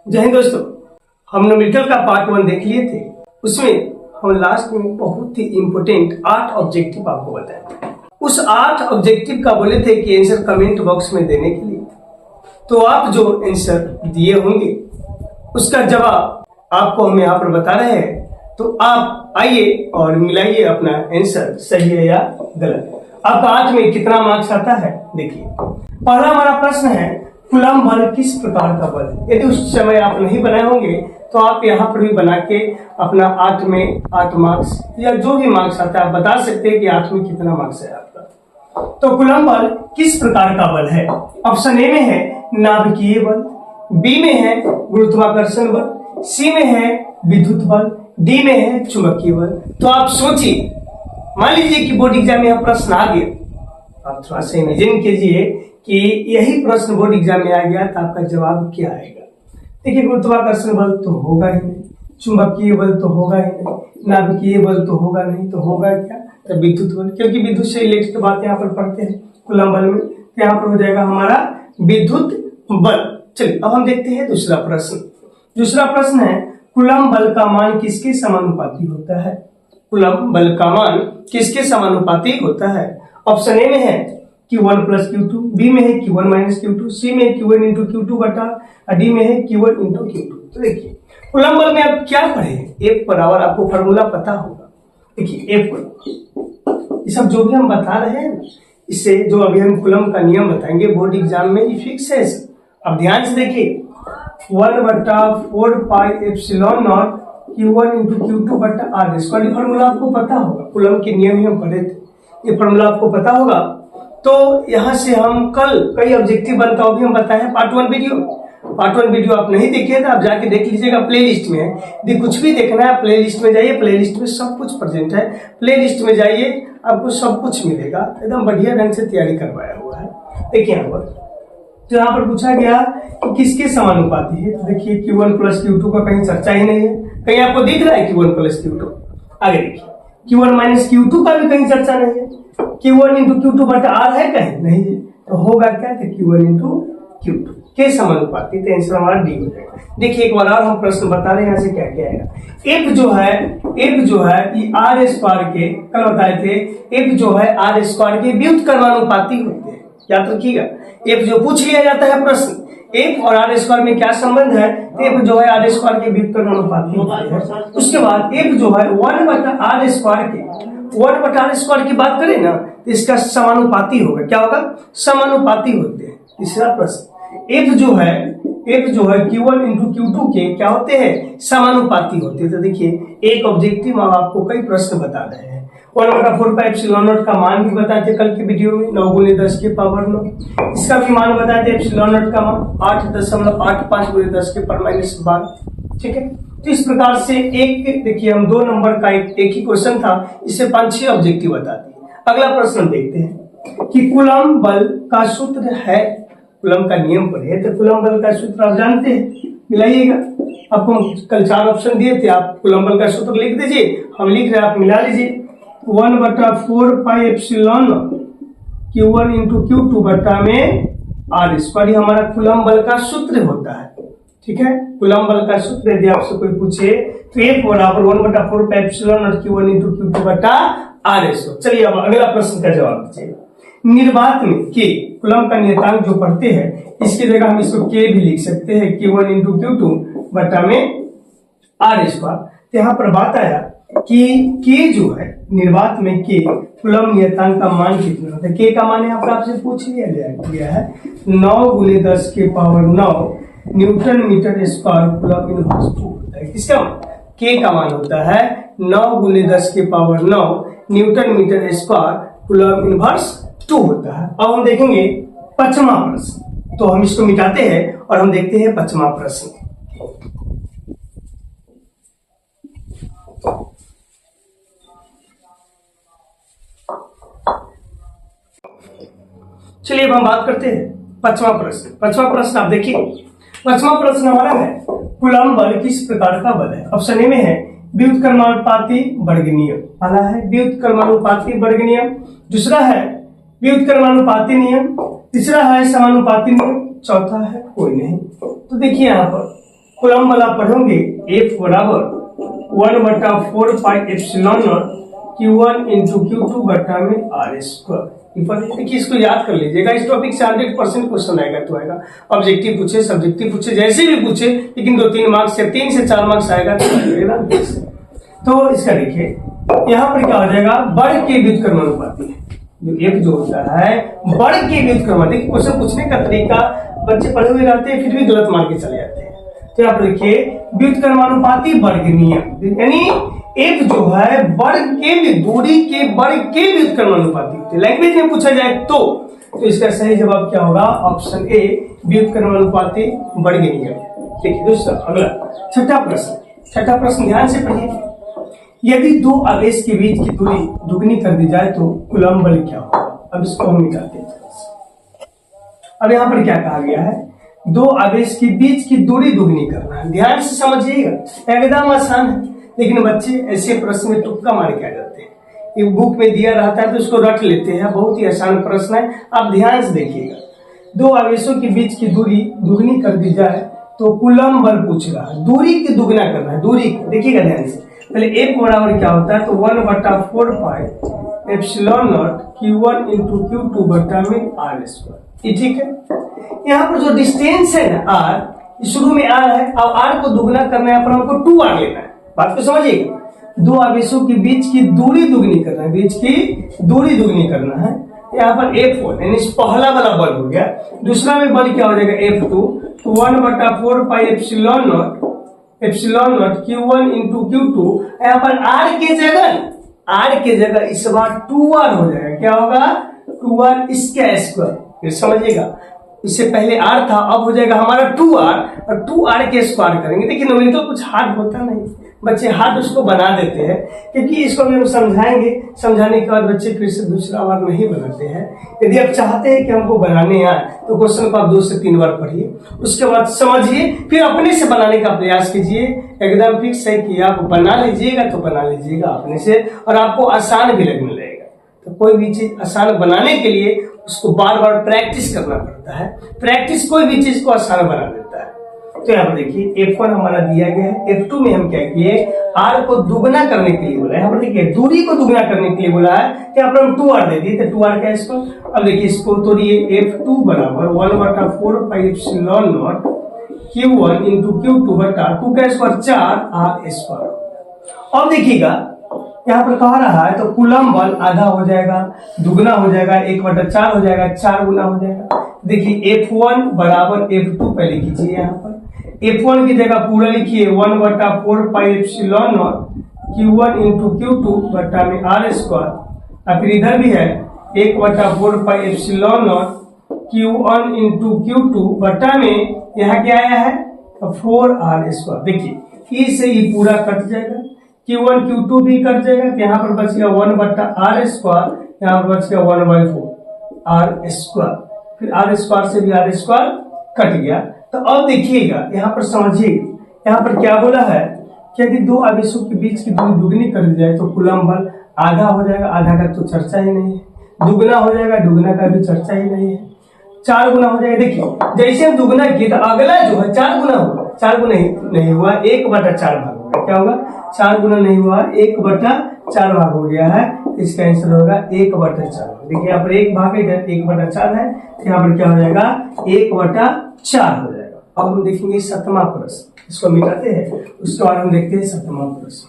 जय हिंद दोस्तों, हम न्यूमेरिकल का पार्ट 1 देख लिए थे। उसमें हम लास्ट में बहुत ही इंपोर्टेंट 8 ऑब्जेक्टिव आपको बताए। उस 8 ऑब्जेक्टिव का बोले थे कि आंसर कमेंट बॉक्स में देने के लिए। तो आप जो आंसर दिए होंगे उसका जवाब आपको हम यहाँ पर बता रहे हैं। तो आप आइए और मिलाइए अपना आंसर सही है या गलत। आपका 8 में कितना मार्क्स आता है देखिए। पहला हमारा प्रश्न है, कूलम्ब बल किस प्रकार का बल है। यदि उस समय आप नहीं बनाए होंगे तो आप यहाँ पर भी बना के अपना 8 में 8 मार्क्स या जो भी मार्क्स आता है आप बता सकते हैं कि 8 में कितना मार्क्स है आपका। तो कूलम्ब बल किस प्रकार का बल है। ऑप्शन ए में है नाभिकीय बल, बी में है गुरुत्वाकर्षण बल, सी में है विद्युत बल, डी में है चुंबकीय बल। तो आप सोचिए, मान लीजिए कि बोर्ड एग्जाम में यह प्रश्न आ गया, आप थोड़ा सा इमेजिन कीजिए कि यही प्रश्न बोर्ड एग्जाम में आ गया तो आपका जवाब क्या आएगा। देखिए, गुरुत्वाकर्षण बल तो होगा ही नहीं, चुंबकीय बल तो होगा ही नहीं, नाभिकीय बल तो होगा नहीं, तो होगा क्या, तो विद्युत बल। क्योंकि विद्युत से रिलेटेड बात यहाँ पर पढ़ते हैं कूलम्ब बल में, तो यहाँ पर हो जाएगा हमारा विद्युत बल। चलिए अब हम देखते हैं दूसरा प्रश्न। दूसरा प्रश्न है, कूलम्ब बल का मान किसके समानुपाती होता है। कूलम्ब बल का मान किसके समानुपाती होता है। ऑप्शन ए में है Q1 प्लस Q2, बी में है Q1 माइनस Q2, सी में है Q1 इंटू Q2 बटा, डी में है Q1 इंटू Q2। तो देखिए कूलम्ब बल में आप क्या पढ़े, F बराबर आपको फॉर्मूला पता होगा। देखिए F ये सब जो भी हम बता रहे हैं इससे जो अभी हम कूलम्ब का नियम बताएंगे बोर्ड एग्जाम में ये फिक्स है। अब ध्यान से देखिए, 1/4 pi epsilon not Q1 into Q2 बटा आर स्क्वायर। फॉर्मूला आपको पता होगा, कूलम्ब के नियम ही हम पढ़े थे, ये फॉर्मूला आपको पता होगा। तो यहाँ से हम कल कई ऑब्जेक्टिव बनता हो भी हम बताए हैं पार्ट 1 वीडियो आप नहीं देखे तो आप जाके देख लीजिएगा, प्ले लिस्ट में है। यदि कुछ भी देखना है प्ले लिस्ट में जाइए, प्ले लिस्ट में सब कुछ प्रेजेंट है। प्ले लिस्ट में जाइए, आपको सब कुछ मिलेगा, एकदम बढ़िया ढंग से तैयारी करवाया हुआ है। देखिए यहाँ पर तो यहाँ पर पूछा गया कि किसके समानुपाती है। तो देखिए Q1 प्लस Q2 का कहीं चर्चा ही नहीं है, कहीं आपको दिख रहा है Q1 प्लस Q2। आगे देखिए Q1 माइनस Q2 का भी कहीं चर्चा नहीं है, Q1 इंटू Q2 बटा R है कहीं नहीं है, तो होगा क्या कि Q1 इंटू Q2 के समानुपाती। तो आंसर हमारा डी हो जाएगा। देखिए एक बार और हम प्रश्न बता रहे हैं, यहाँ से क्या क्या आएगा। F जो है ये R स्क्वायर के, कल बताए थे, F जो है R स्क्वायर के व्युत्क्रमानुपाती होते हैं, याद रखिएगा। F जो पूछ लिया जाता है प्रश्न, F और R स्क्वायर में क्या संबंध है, F जो है R स्क्वायर के व्युत्क्रमानुपाती होते हैं। उसके बाद F जो है 1/R स्क्वायर की बात करें ना तो इसका समानुपाती होगा। क्या होगा, समानुपाती होते हैं। तीसरा प्रश्न, F जो है Q1 इंटू Q2 के क्या होते हैं, समानुपाती होते हैं। तो देखिए एक ऑब्जेक्टिव हम आपको कई प्रश्न बता रहे हैं। 1/4 पाई एप्सिलॉन नॉट का मान भी बताए थे कल की वीडियो में, 9 × 10 की पावर 9। इसका भी मान बताए थे, एप्सिलॉन नॉट का मान 8.85 × 10 की पावर -12। ठीक है, तो इस प्रकार से एक देखिए हम 2 नंबर का एक ही क्वेश्चन था, इससे 5-6 ऑब्जेक्टिव बताती है। अगला प्रश्न देखते हैं कि कूलम्ब बल का सूत्र है। कूलम्ब का नियम पढ़े तो कूलम्ब बल का सूत्र आप जानते हैं, मिलाइएगा। आपको कल 4 ऑप्शन दिए थे, आप कूलम्ब बल का सूत्र लिख दीजिए, हम लिख रहे हैं, आप मिला लीजिए। 1/4 pi epsilon Q1 into Q2 बटा में R स्क्वायर हमारा कूलम्ब बल का सूत्र होता है। ठीक है, कूलम्ब बल का सूत्र यदि आपसे कोई पूछे तो F बराबर 1/4 pi epsilon not Q1 into Q2 बटा R स्क्वायर। चलिए अब अगला प्रश्न का जवाब दीजिएगा। निर्वात में K, कूलम्ब का नियतांक जो पढ़ते हैं इसकी जगह हम इसको K भी लिख सकते हैं, Q1 इंटू Q2 बटा में R स्क्वायर। तो यहाँ पर बात आया कि K जो है निर्वात में K, कूलम्ब नियतांक का मान कितना होता है। K का मान यहाँ पर आपसे पूछ लिया है 9 × 10 की power 9 newton metre square coulomb inverse 2 होता है। इसका K का मान होता है 9 × 10 की power 9 newton metre square coulomb inverse 2 होता है। अब हम देखेंगे 5वां प्रश्न, तो हम इसको मिटाते हैं और हम देखते हैं 5वां प्रश्न। चलिए अब हम बात करते हैं 5वां प्रश्न। 5वां प्रश्न आप देखिए, 5वां प्रश्न हमारा है कूलम्ब बल किस प्रकार का बल है। ऑप्शन ए में है व्युत्क्रमानुपाती वर्ग नियम, पहला है व्युत्क्रमानुपाती वर्ग नियम, दूसरा है व्युत्क्रमानुपाती नियम, तीसरा है समानुपाती नियम, चौथा है कोई नहीं। तो देखिए यहाँ पर कूलम्ब वाला पढ़ोगे F बराबर 1/4 Q1 इंटू Q2 बटा में R स्क्वायर। देखिए इसको याद कर लीजिएगा, इस टॉपिक से 100% क्वेश्चन आएगा तो आएगा। ऑब्जेक्टिव पूछे, सब्जेक्टिव पूछे, जैसे भी पूछे, लेकिन 2-3 मार्क्स या 3 से 4 मार्क्स आएगा तो इसका देखिए यहाँ पर क्या हो जाएगा, वर्ग के व्युत्क्रमानुपाती है। जो F जो होता है वर्ग के व्युत्क्रमानुपाती। क्वेश्चन पूछने का तरीका बच्चे पढ़े हुए रहते हैं फिर भी गलत मान के चले जाते हैं। तो यहाँ पर देखिए व्युत्क्रमानुपाती वर्ग नियम, यानी F जो है वर्ग के दूरी के वर्ग के व्युत्क्रमानुपाती। लैंग्वेज में पूछा जाए तो इसका सही जवाब क्या होगा, ऑप्शन ए व्युत्क्रमानुपाती वर्ग नियम। देखिए दोस्तों अगला छठा प्रश्न ध्यान से पढ़िए। यदि दो आवेश के बीच की दूरी दुगनी कर दी जाए तो कूलम्ब बल क्या होगा। अब इसको हम मिटाते हैं। अब यहाँ पर क्या कहा गया है, दो आवेश के बीच की दूरी दुगनी करना है। ध्यान से समझिएगा, एकदम आसान है, लेकिन बच्चे ऐसे प्रश्न में तुक्का मार के आ जाते हैं। ये बुक में दिया रहता है तो उसको रट लेते हैं। बहुत ही आसान प्रश्न है, आप ध्यान से देखिएगा। दो आवेशों के बीच की दूरी दुगनी कर दी जाए तो कूलम्ब बल पूछ रहा है। दूरी की दुगना करना है, दूरी को देखिएगा ध्यान से। पहले F बराबर क्या होता है, तो 1/4 pi epsilon not Q1 into Q2 बटा में R स्क्वायर। ये ठीक है। यहाँ पर जो डिस्टेंस है ना R, शुरू में R है, अब R को दुगना करना है, पर हमको 2R लेना है। बात को समझिएगा, दो आवेशों के बीच की दूरी दुगनी करना है, बीच की दूरी दुगनी करना है। यहाँ पर F1 यानी पहला वाला बल हो गया। दूसरा में बल क्या हो जाएगा F2, तो 1/4 pi epsilon not Q1 into Q2। यहाँ पर R के जगह इस बार 2R हो जाएगा। क्या होगा, 2R इसका स्क्वायर। फिर समझिएगा, इससे पहले R था, अब हो जाएगा हमारा 2R, और 2R के स्क्वायर करेंगे। देखिए न्यूमेरिकल कुछ हार्ड होता नहीं, बच्चे हार्ड उसको बना देते हैं, क्योंकि इसको भी हम समझाएंगे। समझाने के बाद बच्चे फिर से दूसरा बार नहीं बनाते हैं। यदि आप चाहते हैं कि हमको बनाने आए तो क्वेश्चन को आप 2 से 3 बार पढ़िए, उसके बाद समझिए, फिर अपने से बनाने का प्रयास कीजिए। एकदम फिक्स है कि आप बना लीजिएगा तो बना लीजिएगा अपने से, और आपको आसान भी लगने लगेगा। तो कोई भी चीज आसान बनाने के लिए उसको बार बार प्रैक्टिस करना पड़ता है। प्रैक्टिस कोई भी चीज को आसान बना देता है। तो यहाँ पर देखिए F1 हमारा दिया गया है। F2 में हम क्या किए, R को दुगना करने के लिए बोला है। यहाँ पर देखिए दूरी को दुगना करने के लिए बोला है, तो यहाँ पर हम 2R दे दिए, तो 2R का इसको। अब देखिए इसको तोड़िए, F2 बराबर 1/4 pi epsilon not Q1 into Q2 बटा 2 का स्क्वायर 4R स्क्वायर। अब देखिएगा यहाँ पर कह रहा है, तो कूलम्ब बल आधा हो जाएगा, दुगना हो जाएगा, 1/4 हो जाएगा, 4 गुना हो जाएगा। देखिए F1 बराबर F2 पहले कीजिए। यहाँ पर F1 की जगह पूरा लिखिए 1/4 pi epsilon not Q1 into Q2 बटा में R स्क्वायर। और फिर इधर भी है 1/4 pi epsilon not Q1 into Q2 बटा में यहाँ क्या आया है, 4R स्क्वायर। देखिए इससे ये पूरा कट जाएगा, Q1 Q2 भी कट जाएगा, तो यहाँ पर बच गया 1/R स्क्वायर, यहाँ पर बच गया 1/4 R स्क्वायर। फिर R स्क्वायर से भी R स्क्वायर कट गया। तो अब देखिएगा यहाँ पर समझिए, यहाँ पर क्या बोला है कि यदि दो आवेशों के बीच की दूरी दुगनी कर दी जाए तो कूलम्ब बल आधा हो जाएगा। आधा का तो चर्चा ही नहीं है। दुगना हो जाएगा, दुगना का भी चर्चा ही नहीं है। 4 गुना हो जाएगा। देखिए जैसे हम दुगना किए तो अगला जो है 4 गुना होगा। 4 गुना नहीं हुआ, 1/4 भाग होगा। क्या होगा, 4 गुना नहीं हुआ, 1/4 भाग हो गया है। इसका आंसर होगा 1/4। देखिए यहाँ पर 1 भाग है, इधर 1/4 है, यहाँ पर क्या हो जाएगा 1/4 हो जाएगा। अब हम देखेंगे 7वां प्रश्न, इसको मिटाते हैं, उसके बाद हम देखते हैं 7वां प्रश्न।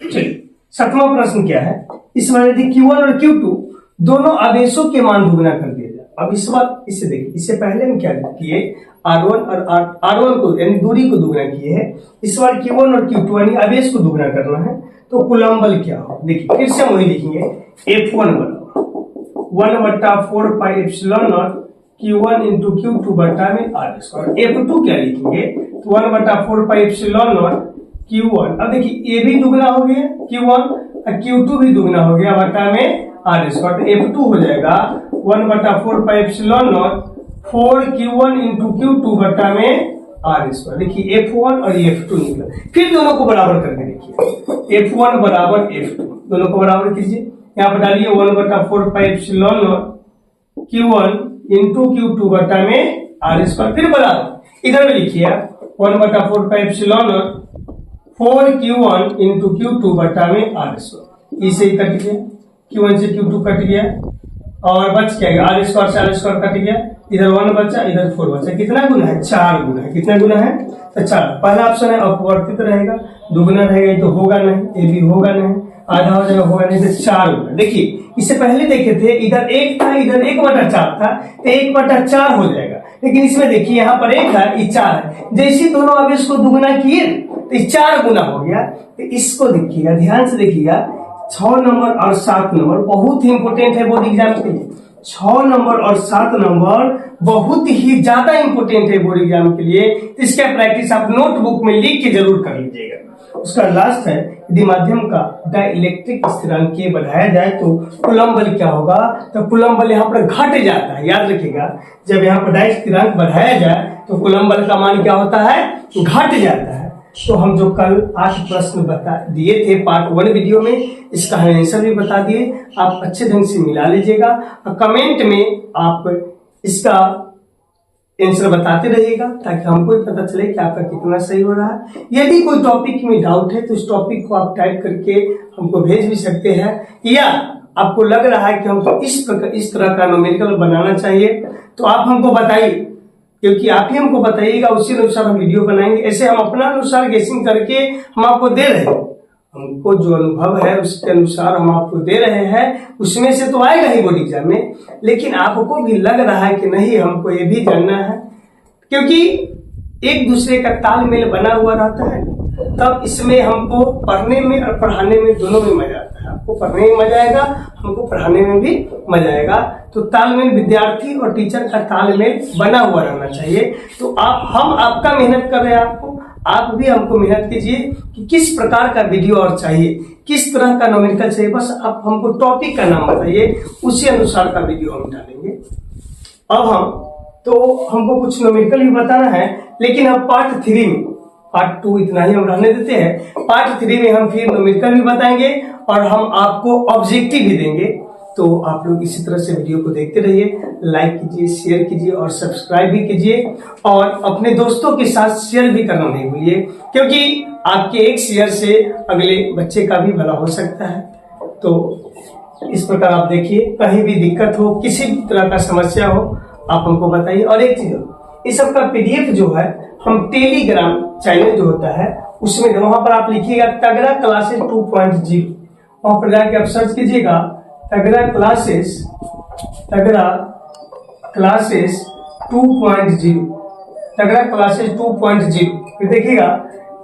चलिए 7वां प्रश्न क्या है, इस बार यदि Q1 और Q2 दोनों आवेशों के मान दुगना कर दिया जाए। अब इस बार इसे देखिए, इससे पहले हम क्या किए, R1 और R1 को यानी दूरी को दुगना किए हैं। इस बार Q1 और Q2 यानी आवेश को दुगना करना है, तो कूलम्ब बल क्या हो। देखिए फिर से हम वही लिखेंगे, F1 बराबर 1/4 pi epsilon not Q1 into Q2 बटा में R स्क्वायर। F2 क्या लिखेंगे, तो 1/4 पाई एप्सिलॉन नॉट Q1। अब देखिए ये भी दुगना हो गया Q1, और Q2 भी दुगना हो गया बटा में R स्क्वायर। तो F2 हो जाएगा 1/4 pi epsilon not 4Q1 into Q2 बटा में R स्क्वायर। देखिए F1 और F2 निकला। फिर दोनों को बराबर करके देखिए, F1 बराबर F2, दोनों को बराबर कीजिए। यहाँ पर डालिए 1/4 pi epsilon not Q1 into Q2 बटा में R स्क्वायर। फिर बराबर इधर में लिखिए 1/4 का एप्सिलॉन 4Q1 इंटू Q2 बटा में R स्क्वायर। इसे कट गया, Q1 से Q2 कट गया और बच क्या R स्क्वायर से R स्क्वायर कट गया, इधर 1 बचा इधर 4 बचा। कितना गुना है? 4 गुना है। कितना गुना है? तो 4। पहला ऑप्शन है अपवर्तित रहेगा, दुगुना रहेगा, ये तो होगा नहीं, ये भी होगा नहीं, आधा हो जाएगा, होगा नहीं, तो 4 गुना। देखिए इससे पहले देखे थे इधर 1 था, इधर 1/4 था, तो 1/4 हो जाएगा। लेकिन इसमें देखिए यहाँ पर 1 है, ये 4 है। जैसे दोनों अब इसको दुगुना किए तो 4 गुना हो गया। तो इसको देखिएगा, ध्यान से देखिएगा, 6 नंबर और 7 नंबर बहुत ही इंपोर्टेंट है बोर्ड एग्जाम के लिए। 6 नंबर और 7 नंबर बहुत ही ज्यादा इंपोर्टेंट है बोर्ड एग्जाम के लिए। तो इसका प्रैक्टिस आप नोटबुक में लिख के जरूर कर लीजिएगा। उसका लास्ट है, यदि माध्यम का डाइलेक्ट्रिक स्थिरांक K बढ़ाया जाए तो कूलम्ब बल क्या होगा? तो कूलम्ब बल यहाँ पर घट जाता है। याद रखिएगा, जब यहाँ पर डाइलेक्ट्रिक स्थिरांक बढ़ाया जाए तो कूलम्ब बल का मान क्या होता है? घट जाता है। तो हम जो कल 8 प्रश्न बता दिए थे पार्ट 1 वीडियो में, इसका आंसर भी बता दिए। आप अच्छे ढंग से मिला लीजिएगा और कमेंट में आप इसका आंसर बताते रहिएगा ताकि हमको भी पता चले कि आपका कितना सही हो रहा है। यदि कोई टॉपिक में डाउट है तो इस टॉपिक को आप टाइप करके हमको भेज भी सकते हैं, या आपको लग रहा है कि हमको इस तरह का न्यूमेरिकल बनाना चाहिए तो आप हमको बताइए, क्योंकि आप ही हमको बताइएगा, उसी अनुसार हम वीडियो बनाएंगे। ऐसे हम अपना अनुसार गेसिंग करके हम आपको दे रहे हैं, हमको जो अनुभव है उसके अनुसार हम आपको दे रहे हैं, उसमें से तो आएगा ही बोर्ड एग्जाम में। लेकिन आपको भी लग रहा है कि नहीं हमको ये भी जानना है, क्योंकि एक दूसरे का तालमेल बना हुआ रहता है, तब इसमें हमको पढ़ने में और पढ़ाने में दोनों में मजा आता है। आपको पढ़ने में मजा आएगा, हमको पढ़ाने में भी मजा आएगा। तो तालमेल विद्यार्थी और टीचर का तालमेल बना हुआ रहना चाहिए। तो हम आपका मेहनत कर रहे हैं, आप भी हमको मेहनत कीजिए कि किस प्रकार का वीडियो और चाहिए, किस तरह का न्यूमेरिकल चाहिए। बस आप हमको टॉपिक का नाम बताइए, उसी अनुसार का वीडियो हम डालेंगे। अब हमको कुछ न्यूमेरिकल भी बताना है, लेकिन अब पार्ट 3 में, पार्ट 2 इतना ही हम रहने देते हैं। पार्ट 3 में हम फिर न्यूमेरिकल भी बताएंगे और हम आपको ऑब्जेक्टिव भी देंगे। तो आप लोग इसी तरह से वीडियो को देखते रहिए, लाइक कीजिए, शेयर कीजिए और सब्सक्राइब भी कीजिए, और अपने दोस्तों के साथ शेयर भी करना नहीं भूलिए, क्योंकि आपके एक शेयर से अगले बच्चे का भी भला हो सकता है। तो इस प्रकार आप देखिए, कहीं भी दिक्कत हो, किसी भी तरह का समस्या हो, आप हमको बताइए। और एक चीज, इस सब का PDF जो है हम टेलीग्राम चैनल जो होता है उसमें, वहां पर आप लिखिएगा तगड़ा क्लासेस 2.0, वहां पर जाके आप सर्च कीजिएगा तगड़ा क्लासेस 2.0, तगड़ा क्लासेस 2.0। फिर देखिएगा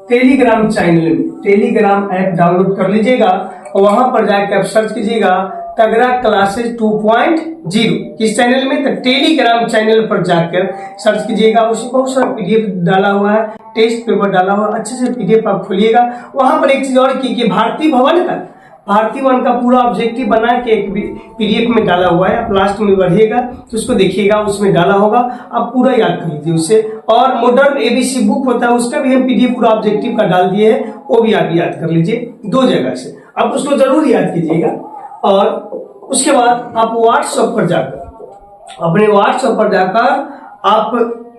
टेलीग्राम चैनल में, टेलीग्राम ऐप डाउनलोड कर लीजिएगा और वहां पर जाके आप सर्च कीजिएगा तगड़ा क्लासेस 2.0। किस चैनल में? तो टेलीग्राम चैनल पर जाकर सर्च कीजिएगा। उसमें बहुत सारा PDF डाला हुआ है, टेस्ट पेपर डाला हुआ है, अच्छे से PDF आप खोलिएगा। वहां पर एक चीज और की भारतीय भवन का पूरा ऑब्जेक्टिव बना के एक PDF में डाला हुआ है। आप लास्ट में बढ़िएगा तो उसको देखिएगा, उसमें डाला होगा, आप पूरा याद कर लीजिए उससे। और मॉडर्न ABC बुक होता है, उसका भी हम PDF पूरा ऑब्जेक्टिव का डाल दिए है, वो भी आप याद कर लीजिए 2 जगह से। आप उसको जरूर याद कीजिएगा। और उसके बाद आप व्हाट्सएप पर जाकर, अपने व्हाट्सएप पर जाकर आप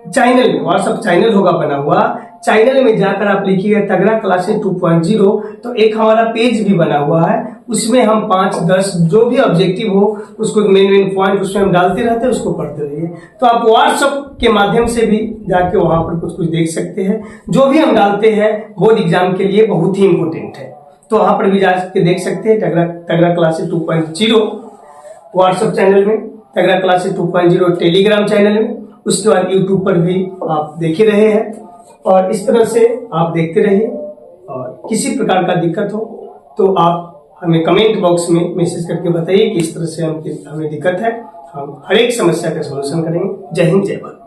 चैनल में, व्हाट्सएप चैनल होगा बना हुआ, चैनल में जाकर आप लिखिएगा तगड़ा क्लासेस 2.0। तो एक हमारा पेज भी बना हुआ है, उसमें हम 5-10 जो भी ऑब्जेक्टिव हो उसको मेन पॉइंट उसमें हम डालते रहते हैं, उसको पढ़ते रहिए। तो आप व्हाट्सएप के माध्यम से भी जाके वहां पर कुछ देख सकते हैं। जो भी हम डालते हैं बोर्ड एग्जाम के लिए बहुत ही इंपोर्टेंट है, तो वहां पर भी जाके देख सकते हैं। तगड़ा क्लासेस 2.0 व्हाट्सएप चैनल में, तगड़ा क्लासेस 2.0 टेलीग्राम चैनल में, उसके बाद यूट्यूब पर भी आप देख ही रहे हैं। और इस तरह से आप देखते रहिए, और किसी प्रकार का दिक्कत हो तो आप हमें कमेंट बॉक्स में मैसेज करके बताइए कि इस तरह से हमें दिक्कत है, हम हर एक समस्या का सलूशन करेंगे। जय हिंद, जय भारत।